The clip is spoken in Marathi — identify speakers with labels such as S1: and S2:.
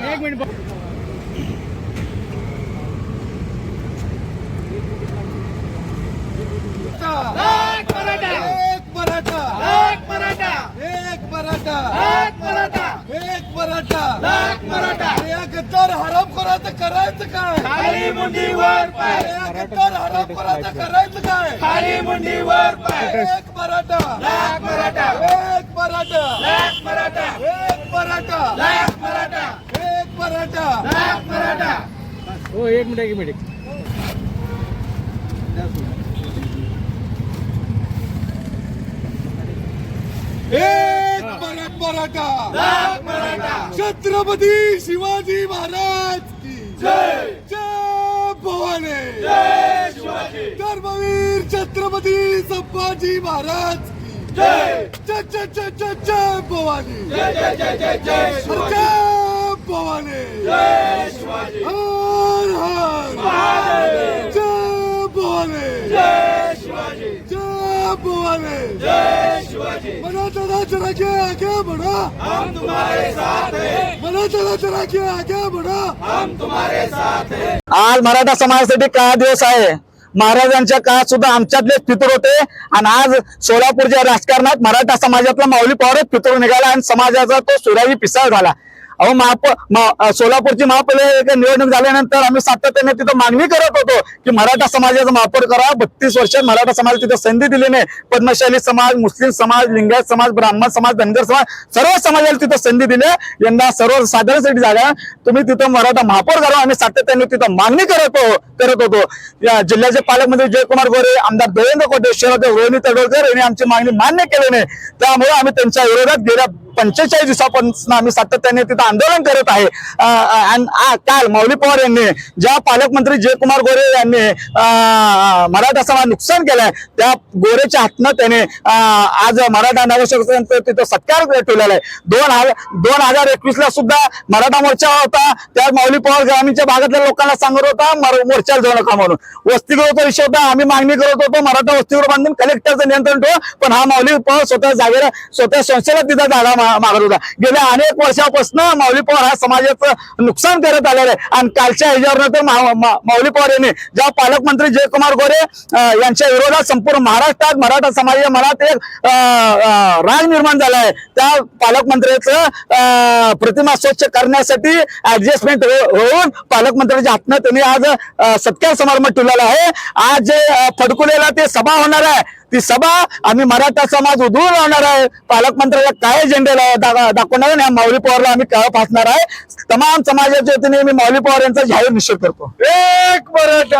S1: एक मिनिट
S2: गद्दार हराम करायचं करायचं काय?
S1: खाली मुंडीवर पाय,
S2: गद्दार हराम करायचं करायचं काय?
S1: खाली मुंडीवर पाय,
S2: एक मराठा,
S1: लाख मराठा,
S2: एक मराठा,
S1: लाख मराठा,
S2: एक मराठा,
S1: लाख मराठा,
S2: एक मराठा.
S1: लाख मराठा.
S3: हो एक मिनिट
S2: एक मराठा,
S1: लाख मराठा.
S2: छत्रपती शिवाजी महाराज की
S1: जय.
S2: जय भवानी.
S1: जय शिवाजी.
S2: धर्मवीर छत्रपती संभाजी महाराज की
S1: जय.
S2: जय जय जय जय जय भवानी.
S1: जय जय जय जय जय शिवाजी.
S2: जय भवानी.
S1: जय शिवाजी.
S2: हर हर
S1: महादेव.
S2: जय भवानी.
S1: जय शिवाजी.
S2: जय भवानी.
S1: जय शिवाजी.
S2: मराठा चला के आगे बढ़ा,
S1: हम तुम्हारे साथ हैं.
S2: मराठा चला के आगे बढ़ा.
S1: हम तुम्हारे साथ हैं.
S3: आज मराठा समाजासाठी काळा दिवस आहे. महाराजांच्या काळात सुद्धा आमच्यातले फितूर होते आणि आज सोलापूरच्या राजकारणात मराठा समाजातला माऊली पवारच फितूर निघाला आणि समाजाचा तो सुराजी पिसाळ झाला. अहो सोलापूरची महापालिका निवडणूक झाल्यानंतर आम्ही सातत्याने तिथं मागणी करत होतो की मराठा समाजाचा वापर करा. 32 वर्षात मराठा समाज तिथं संधी दिली नाही. पद्मशाली समाज, मुस्लिम समाज, लिंगायत समाज, ब्राह्मण समाज, धनगर समाज सर्व समाजाला तिथं संधी दिली. यंदा सर्व साधारणसाठी झाल्या. तुम्ही तिथं मराठा महापौर करा. आम्ही सातत्याने तिथं मागणी करत होतो. या जिल्ह्याचे पालकमंत्री जयकुमार गोरे, आमदार देवेंद्र कोटे, शहराध्यक्ष रोहिणी तडोळकर यांनी आमची मागणी मान्य केली नाही. त्यामुळे आम्ही त्यांच्या विरोधात गेल्या 45 दिवसापासून आम्ही सातत्याने तिथं आंदोलन करत आहे. काल माऊली पवार यांनी ज्या पालकमंत्री जयकुमार गोरे यांनी मराठा समाज नुकसान केलंय त्या गोरेच्या हातनं त्याने आज मराठा नवशक्तींचा तिथं सत्कार ठेवलेला आहे. 2021 ला सुद्धा मराठा मोर्चा होता. त्या माऊली पवार ग्रामीणच्या भागातल्या लोकांना सांगत होता मोर्चाला जाऊ नका म्हणून. वसतिगृहाचा विषय होता. आम्ही मागणी करत होतो मराठा वसतिगृह बांधून कलेक्टरचं नियंत्रण ठेव, पण हा माऊली पवार स्वतः जागेला स्वतः संस्थेला तिथं जागा मागत होता. गेल्या अनेक वर्षापासून माऊली पवार हा समाजाचं नुकसान करत आलेलं आहे. आणि कालच्या ह्याच्यावर तर माऊली पवार यांनी ज्या पालकमंत्री जयकुमार गोरे यांच्या विरोधात संपूर्ण महाराष्ट्रात मराठा समाजाच्या मनात एक राग निर्माण झाला आहे. त्या पालकमंत्र्याचं प्रतिमा स्वच्छ करण्यासाठी ऍडजस्टमेंट होऊन पालकमंत्र्यांच्या हातनं त्यांनी आज सत्कार समारंभ ठेवलेला आहे. आज जे फडकुलेला ते सभा होणार आहे, ती सभा आम्ही मराठा समाज उधळून लावणार आहे. पालकमंत्र्याला काय झेंडे दाखवणार आणि माऊली पवारला आम्ही काळ फासणार आहे. तमाम समाजाच्या वतीने मी माऊली पवार यांचा जाहीर निषेध करतो.
S2: एक मराठा.